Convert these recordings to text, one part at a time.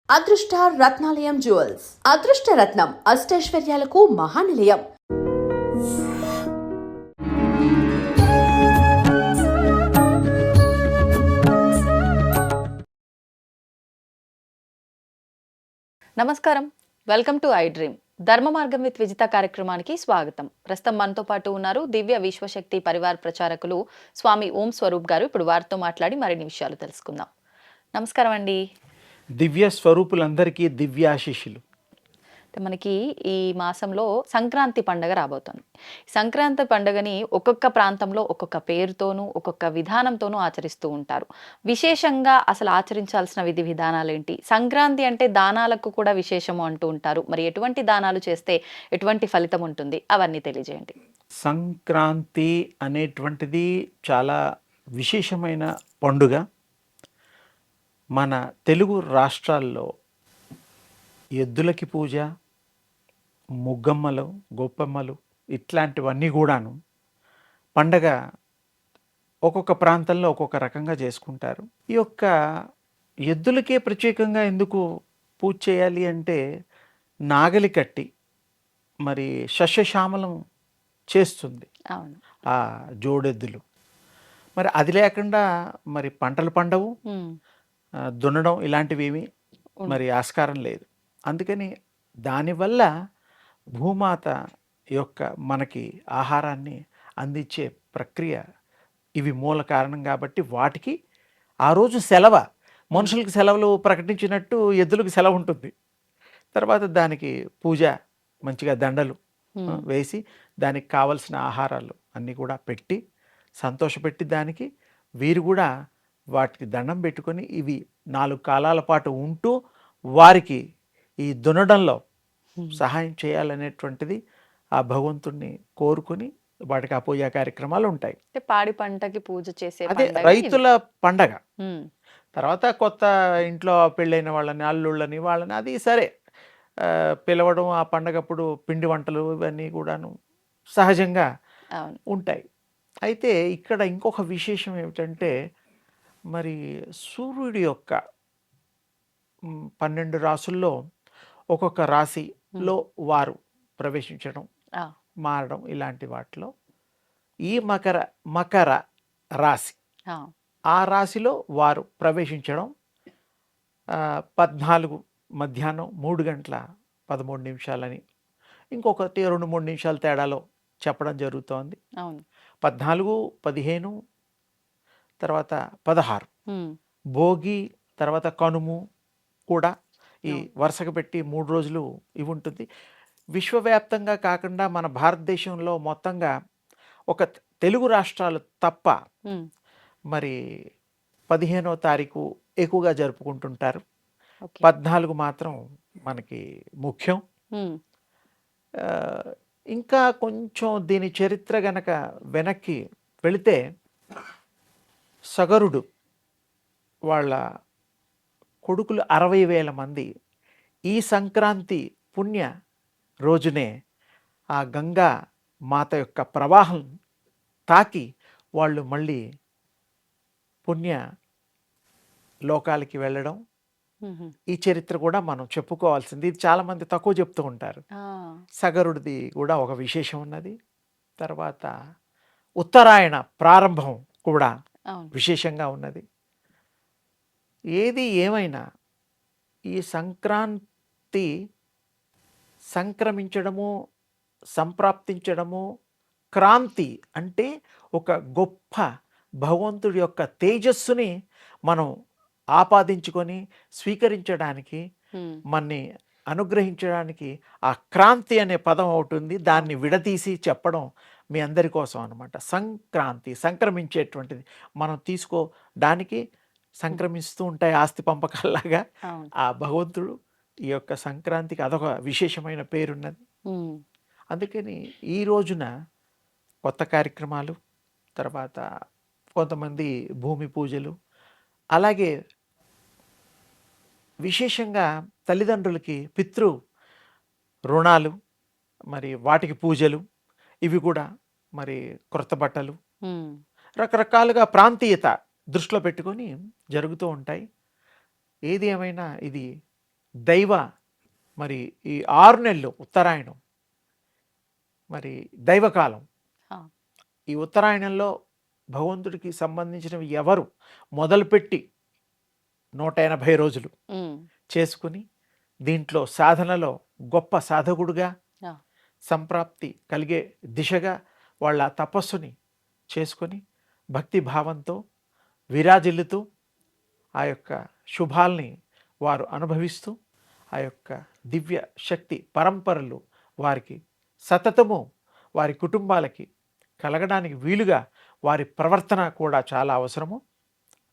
అదృష్ట రత్నాలయం జ్యువెల్స్ అదృష్ట రత్నం అష్టైశ్వర్యాలకు మహానిలయం. నమస్కారం, వెల్కమ్ టు ఐ డ్రీమ్. ధర్మ మార్గం విత్ విజిత కార్యక్రమానికి స్వాగతం. ప్రస్తుతం మనతో పాటు ఉన్నారు దివ్య విశ్వశక్తి పరివార్ ప్రచారకులు స్వామి ఓం స్వరూప్ గారు. ఇప్పుడు వారితో మాట్లాడి మరిన్ని విషయాలు తెలుసుకుందాం. నమస్కారం అండి. దివ్య స్వరూపులందరికీ దివ్యాశిష్యులు. మనకి ఈ మాసంలో సంక్రాంతి పండుగ రాబోతుంది. సంక్రాంతి పండుగని ఒక్కొక్క ప్రాంతంలో ఒక్కొక్క పేరుతోనూ ఒక్కొక్క విధానంతోనూ ఆచరిస్తూ ఉంటారు. విశేషంగా అసలు ఆచరించాల్సిన విధి విధానాలు ఏంటి? సంక్రాంతి అంటే దానాలకు కూడా విశేషము అంటూ ఉంటారు. మరి ఎటువంటి దానాలు చేస్తే ఎటువంటి ఫలితం ఉంటుంది? అవన్నీ తెలియజేయండి. సంక్రాంతి అనేటువంటిది చాలా విశేషమైన పండుగ. మన తెలుగు రాష్ట్రాల్లో ఎద్దులకి పూజ, ముగ్గమ్మలు, గొప్పమ్మలు ఇట్లాంటివన్నీ కూడాను పండగ ఒక్కొక్క ప్రాంతంలో ఒక్కొక్క రకంగా చేసుకుంటారు. ఈ యొక్క ఎద్దులకే ప్రత్యేకంగా ఎందుకు పూజ చేయాలి అంటే, నాగలి కట్టి మరి సస్యశ్యామలం చేస్తుంది ఆ జోడెద్దులు. మరి అది లేకుండా మరి పంటలు పండవు, దున్నడం ఇలాంటివి మరి ఆస్కారం లేదు. అందుకని దానివల్ల భూమాత యొక్క మనకి ఆహారాన్ని అందించే ప్రక్రియ ఇవి మూల కారణం. కాబట్టి వాటికి ఆ రోజు సెలవ, మనుషులకు సెలవులు ప్రకటించినట్టు ఎద్దులకు సెలవు ఉంటుంది. తర్వాత దానికి పూజ, మంచిగా దండలు వేసి దానికి కావలసిన ఆహారాలు అన్నీ కూడా పెట్టి సంతోషపెట్టి దానికి వీరు కూడా వాటికి దండం పెట్టుకొని ఇవి 4 కాలాల పాటు ఉంటూ వారికి ఈ దున్నడంలో సహాయం చేయాలనేటువంటిది ఆ భగవంతుణ్ణి కోరుకుని వాటికి ఆ పూజా కార్యక్రమాలు ఉంటాయి. పాడి పంటకి పూజ చేసే అదే రైతుల పండగ. తర్వాత కొత్త ఇంట్లో పెళ్ళైన వాళ్ళని, అల్లుళ్ళని, వాళ్ళని అది సరే పిలవడం, ఆ పండగప్పుడు పిండి వంటలు ఇవన్నీ కూడాను సహజంగా ఉంటాయి. అయితే ఇక్కడ ఇంకొక విశేషం ఏమిటంటే, మరి సూర్యుడి యొక్క 12 రాసుల్లో ఒక్కొక్క రాశిలో వారు ప్రవేశించడం, మారడం ఇలాంటి వాటిలో ఈ మకర రాశి, ఆ రాశిలో వారు ప్రవేశించడం 14 మధ్యాహ్నం 3:13 ఇంకొకటి 2-3 నిమిషాల తేడాలో చెప్పడం జరుగుతోంది. 14, 15 తర్వాత 16 భోగి, తర్వాత కనుము కూడా ఈ వరుసగా పెట్టి 3 రోజులు ఇవి ఉంటుంది. విశ్వవ్యాప్తంగా కాకుండా మన భారతదేశంలో మొత్తంగా ఒక తెలుగు రాష్ట్రాలు తప్ప మరి 15వ తారీఖు ఎక్కువగా జరుపుకుంటుంటారు. 14 మాత్రం మనకి ముఖ్యం. ఇంకా కొంచెం దీని చరిత్ర గనక వెనక్కి వెళితే, సగరుడు వాళ్ళ కొడుకులు 60,000 మంది ఈ సంక్రాంతి పుణ్య రోజునే ఆ గంగా మాత యొక్క ప్రవాహం తాకి వాళ్ళు మళ్ళీ పుణ్య లోకాలకి వెళ్ళడం, ఈ చరిత్ర కూడా మనం చెప్పుకోవాల్సింది. ఇది చాలామంది తక్కువ చెప్తూ ఉంటారు. సగరుడిది కూడా ఒక విశేషం ఉన్నది. తర్వాత ఉత్తరాయణ ప్రారంభం కూడా విశేషంగా ఉన్నది. ఏది ఏమైనా ఈ సంక్రాంతి సంక్రమించడము, సంప్రాప్తించడము, క్రాంతి అంటే ఒక గొప్ప భగవంతుడి యొక్క తేజస్సుని మనం ఆపాదించుకొని స్వీకరించడానికి, మన్ని అనుగ్రహించడానికి ఆ క్రాంతి అనే పదం అవుతుంది. దాన్ని విడదీసి చెప్పడం మీ అందరి కోసం అనమాట. సంక్రాంతి సంక్రమించేటువంటిది మనం తీసుకోవడానికి సంక్రమిస్తూ ఉంటాయి ఆస్తి పంపకాల్లాగా. ఆ భగవంతుడు ఈ యొక్క సంక్రాంతికి అదొక విశేషమైన పేరున్నది. అందుకని ఈ రోజున కొత్త కార్యక్రమాలు, తర్వాత కొంతమంది భూమి పూజలు, అలాగే విశేషంగా తల్లిదండ్రులకి పితృ రుణాలు, మరి వాటికి పూజలు, ఇవి కూడా మరి క్రొత్త బట్టలు, రకరకాలుగా ప్రాంతీయత దృష్టిలో పెట్టుకొని జరుగుతూ ఉంటాయి. ఏది ఏమైనా ఇది దైవ మరి ఈ 6 నెలలు ఉత్తరాయణం మరి దైవకాలం. ఆ. ఈ ఉత్తరాయణంలో భగవంతుడికి సంబంధించినవి ఎవరు మొదలుపెట్టి 180 రోజులు ఉమ్. చేసుకుని దీంట్లో సాధనలో గొప్ప సాధకుడుగా ఆ. సంప్రాప్తి కలిగే దిశగా వాళ్ళ తపస్సుని చేసుకొని భక్తి భావంతో విరాజిల్లుతూ ఆ యొక్క శుభాల్ని వారు అనుభవిస్తూ ఆ యొక్క దివ్య శక్తి పరంపరలు వారికి సతతము వారి కుటుంబాలకి కలగడానికి వీలుగా వారి ప్రవర్తన కూడా చాలా అవసరము.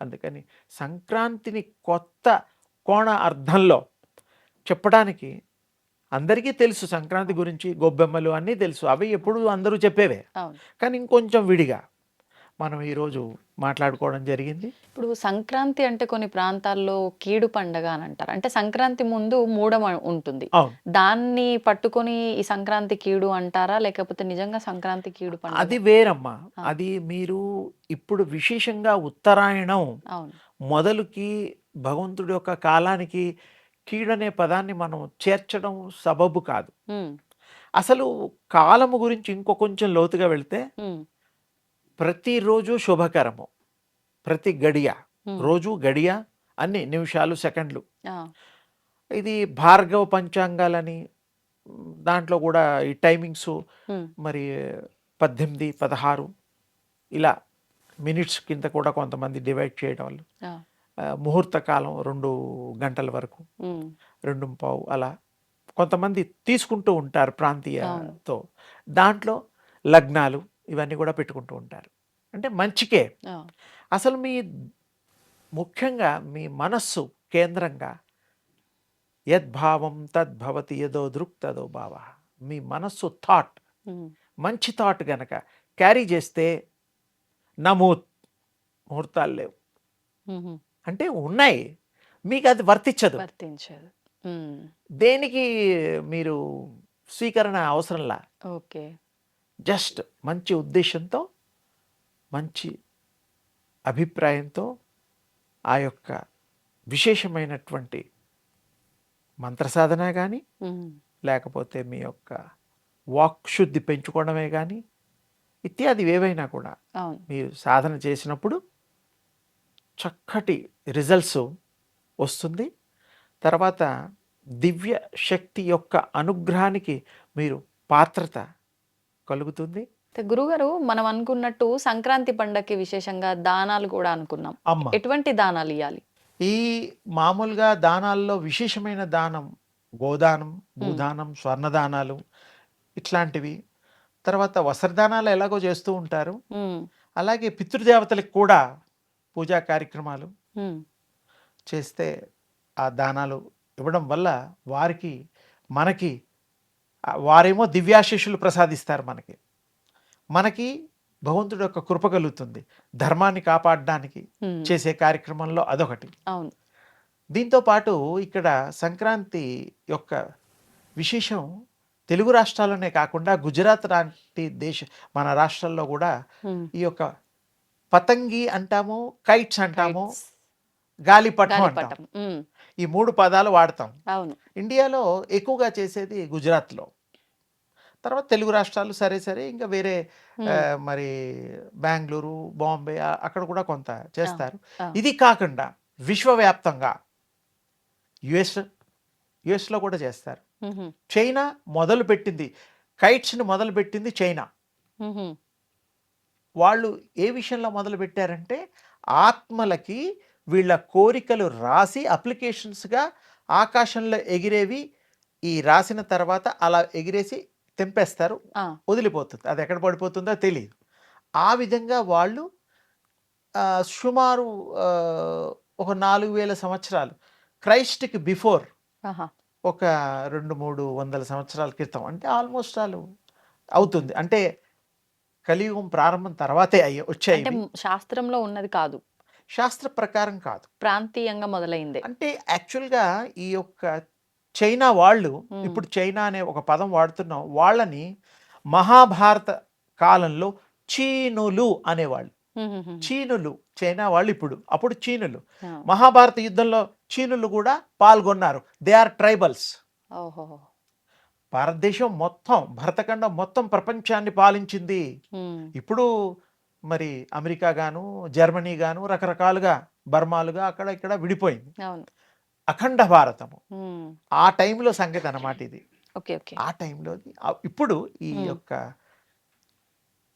అందుకని సంక్రాంతిని కొత్త కోణ అర్థంలో చెప్పడానికి అందరికీ తెలుసు. సంక్రాంతి గురించి గొబ్బెమ్మలు అన్నీ తెలుసు, అవి ఎప్పుడు అందరూ చెప్పేవే. అవును. కానీ ఇంకొంచెం విడిగా మనం ఈరోజు మాట్లాడుకోవడం జరిగింది. ఇప్పుడు సంక్రాంతి అంటే కొన్ని ప్రాంతాల్లో కీడు పండగ అని అంటారు. అంటే సంక్రాంతి ముందు మూఢం ఉంటుంది. అవును, దాన్ని పట్టుకొని ఈ సంక్రాంతి కీడు అంటారా, లేకపోతే నిజంగా సంక్రాంతి కీడు పండుగ? అది వేరమ్మా. ఆ. అది మీరు ఇప్పుడు విశేషంగా ఉత్తరాయణం అవును. మొదలుకి భగవంతుడి యొక్క కాలానికి కీడనే పదాన్ని మనం చేర్చడం సబబు కాదు. ఉమ్. అసలు కాలము గురించి ఇంకో కొంచెం లోతుగా వెళ్తే ఉమ్. ప్రతిరోజు శుభకరము, ప్రతి గడియ, ఉమ్. రోజు గడియ, అన్ని నిమిషాలు సెకండ్లు. ఆ. ఇది భార్గవ పంచాంగాలని దాంట్లో కూడా ఈ టైమింగ్స్ ఉమ్. మరి 18, 16 ఇలా మినిట్స్ కింద కూడా కొంతమంది డివైడ్ చేయడం వల్ల ఆ. ముహూర్త కాలం 2 గంటల వరకు, ఉమ్. 2:15 అలా కొంతమంది తీసుకుంటూ ఉంటారు ప్రాంతీయతో. దాంట్లో లగ్నాలు ఇవన్నీ కూడా పెట్టుకుంటూ ఉంటారు. అంటే మంచికే. ఆ. అసలు మీ ముఖ్యంగా మీ మనస్సు కేంద్రంగా యద్భావం తద్భవతి యదో దృక్ తదో భావ. మీ మనస్సు థాట్ ఉమ్. మంచి థాట్ గనక క్యారీ చేస్తే ముహూర్తాలు లేవు. ఉమ్. అంటే ఉన్నాయి, మీకు అది వర్తించదు. వర్తించదు. ఉమ్. దేనికి మీరు స్వీకరణ అవసరంలా. ఓకే. జస్ట్ మంచి ఉద్దేశంతో మంచి అభిప్రాయంతో ఆ యొక్క విశేషమైనటువంటి మంత్ర సాధన కానీ ఉమ్. లేకపోతే మీ యొక్క వాక్శుద్ధి పెంచుకోవడమే కానీ ఇత్యాది ఏవైనా కూడా అవును. మీరు సాధన చేసినప్పుడు చక్కటి రిజల్ట్స్ వస్తుంది. తర్వాత దివ్య శక్తి యొక్క అనుగ్రహానికి మీరు పాత్రత కలుగుతుంది. అయితే గురుగారు, మనం అనుకున్నట్టు సంక్రాంతి పండగకి విశేషంగా దానాలు కూడా అనుకున్నాం. అమ్మ, ఎటువంటి దానాలు ఇవ్వాలి? ఈ మామూలుగా దానాల్లో విశేషమైన దానం గోదానం, భూదానం, స్వర్ణదానాలు ఇట్లాంటివి. తర్వాత వస్త్రదానాలు ఎలాగో చేస్తూ ఉంటారు. ఉమ్. అలాగే పితృదేవతలకు కూడా పూజా కార్యక్రమాలు ఉమ్. చేస్తే ఆ దానాలు ఇవ్వడం వల్ల వారికి మనకి వారేమో దివ్యాశీస్సులు ప్రసాదిస్తారు. మనకి భగవంతుడి యొక్క కృప కలుగుతుంది. ధర్మాన్ని కాపాడడానికి ఉమ్. చేసే కార్యక్రమంలో అదొకటి. అవును. దీంతో పాటు ఇక్కడ సంక్రాంతి యొక్క విశేషం తెలుగు రాష్ట్రాల్లోనే కాకుండా గుజరాత్ లాంటి మన రాష్ట్రాల్లో కూడా ఉమ్. ఈ యొక్క పతంగి అంటాము, కైట్స్ అంటాము, Kites. గాలిపటం అంటాం. గాలిపటం. ఉమ్. ఈ 3 పదాలు వాడతాం. అవును. ఇండియాలో ఎక్కువగా చేసేది గుజరాత్లో, తర్వాత తెలుగు రాష్ట్రాలు సరే సరే, ఇంకా వేరే మరి బెంగళూరు, బాంబే అక్కడ కూడా కొంత చేస్తారు. ఆ. ఇది కాకుండా విశ్వవ్యాప్తంగా యుఎస్లో కూడా చేస్తారు. ఉహుం. చైనా మొదలుపెట్టింది, కైట్స్ని మొదలుపెట్టింది చైనా. ఉహుం. వాళ్ళు ఏ విషయంలో మొదలు పెట్టారంటే ఆత్మలకి వీళ్ళ కోరికలు రాసి అప్లికేషన్స్గా ఆకాశంలో ఎగిరేవి ఈ రాసిన తర్వాత అలా ఎగిరేసి తెంపేస్తారు, ఆ. వదిలిపోతుంది. అది ఎక్కడ పడిపోతుందో తెలియదు. ఆ విధంగా వాళ్ళు సుమారు ఒక 4000 సంవత్సరాలు క్రైస్ట్కి బిఫోర్, ఆహా. ఒక 200-300 సంవత్సరాల క్రితం, అంటే ఆల్మోస్ట్ వాళ్ళు అవుతుంది. అంటే కలియుగం ప్రారంభం తర్వాతే వచ్చాయి. అంటే శాస్త్రంలో ఉన్నది కాదు, శాస్త్ర ప్రకారం కాదు, ప్రాంతీయంగా మొదలైంది. అంటే యాక్చువల్గా ఈ యొక్క చైనా వాళ్ళు, మ్మ్. ఇప్పుడు చైనా అనే ఒక పదం వాడుతున్నాం, వాళ్ళని మహాభారత కాలంలో చీనులు అనేవాళ్ళు. చీనులు, చైనా వాళ్ళు ఇప్పుడు, అప్పుడు చీనులు. ఆ. మహాభారత యుద్ధంలో చీనులు కూడా పాల్గొన్నారు. They are tribals. ఓహో. భారతదేశం మొత్తం, భరతఖండం మొత్తం ప్రపంచాన్ని పాలించింది. ఇప్పుడు మరి అమెరికా గాను, జర్మనీ గాను రకరకాలుగా, బర్మాలుగా అక్కడ ఇక్కడ విడిపోయింది. అవును. అఖండ భారతము ఆ టైంలో సంగతి అన్నమాట ఇది. Okay okay. ఆ టైంలో ఇప్పుడు ఈ యొక్క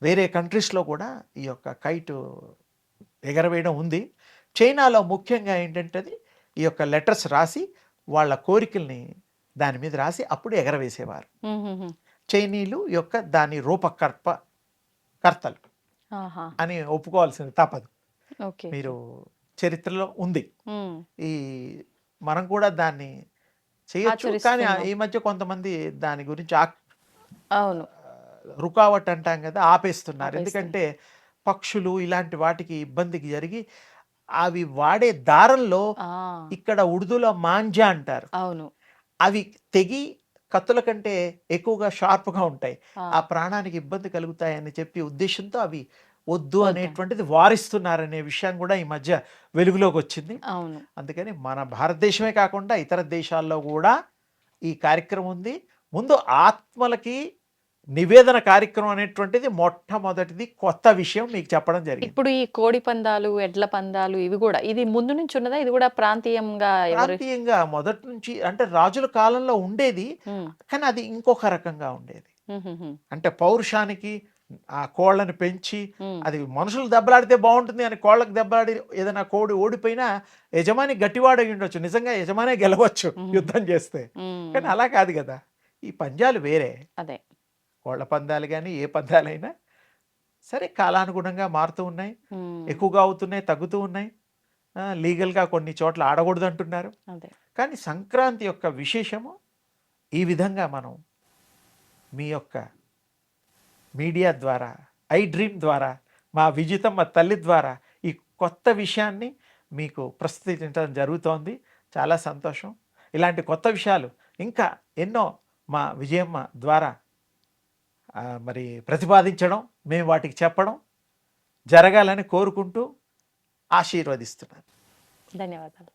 వేరే కంట్రీస్లో కూడా ఈ యొక్క కైట్ ఎగరవేయడం ఉంది. చైనాలో ముఖ్యంగా ఏంటంటే అది ఈ యొక్క లెటర్స్ రాసి వాళ్ళ కోరికల్ని దాని మీద రాసి అప్పుడు ఎగరవేసేవారు. చైనీయులు యొక్క దాని కర్తలు అని ఒప్పుకోవాల్సింది తప్పదు. ఓకే. మీరు చరిత్రలో ఉంది. ఈ మనం కూడా దాన్ని చేయొచ్చు. కానీ ఈ మధ్య కొంతమంది దాని గురించి అవును, రుకావట్ అంటాం కదా, ఆపేస్తున్నారు. ఎందుకంటే పక్షులు ఇలాంటి వాటికి ఇబ్బందికి జరిగి అవి వాడే దారంలో ఇక్కడ ఉర్దూలో మాంజా అంటారు. అవును. అవి తెగి కత్తుల కంటే ఎక్కువగా షార్ప్గా ఉంటాయి, ఆ ప్రాణానికి ఇబ్బంది కలుగుతాయని చెప్పి ఉద్దేశంతో అవి వద్దు అనేటువంటిది వారిస్తున్నారనే విషయం కూడా ఈ మధ్య వెలుగులోకి వచ్చింది. అవును. అందుకని మన భారతదేశమే కాకుండా ఇతర దేశాల్లో కూడా ఈ కార్యక్రమం ఉంది. ముందు ఆత్మలకి నివేదన కార్యక్రమం అనేటువంటిది మొట్టమొదటిది కొత్త విషయం మీకు చెప్పడం జరిగింది. ఇప్పుడు ఈ కోడి పందాలు, ఎడ్ల పందాలు ఇవి కూడా ఇది ముందు నుంచి ఉన్నదా? ఇది కూడా ప్రాంతీయంగా ప్రాంతీయంగా మొదటి నుంచి, అంటే రాజుల కాలంలో ఉండేది, కానీ అది ఇంకొక రకంగా ఉండేది. అంటే పౌరుషానికి ఆ కోళ్ళని పెంచి అది మనుషులు దెబ్బలాడితే బాగుంటుంది అని కోళ్ళకి దెబ్బలాడి ఏదైనా కోడి ఓడిపోయినా యజమాని గట్టివాడు అయి ఉండొచ్చు, నిజంగా యజమానే గెలవచ్చు యుద్ధం చేస్తే. కానీ అలా కాదు కదా, ఈ పందాలు వేరే. అదే కోళ్ళ పందాలు కానీ ఏ పందాలైనా సరే కాలానుగుణంగా మారుతూ ఉన్నాయి, ఎక్కువగా అవుతున్నాయి, తగ్గుతూ ఉన్నాయి. లీగల్గా కొన్ని చోట్ల ఆడకూడదు అంటున్నారు. కానీ సంక్రాంతి యొక్క విశేషము ఈ విధంగా మనం మీ యొక్క మీడియా ద్వారా, ఐ డ్రీమ్ ద్వారా, మా విజితమ్మ తల్లి ద్వారా ఈ కొత్త విషయాన్ని మీకు ప్రస్తుతించడం జరుగుతోంది. చాలా సంతోషం. ఇలాంటి కొత్త విషయాలు ఇంకా ఎన్నో మా విజయమ్మ ద్వారా మరి ప్రతిపాదించడం, మేము వాటికి చెప్పడం జరగాలని కోరుకుంటూ ఆశీర్వదిస్తున్నాను. ధన్యవాదాలు.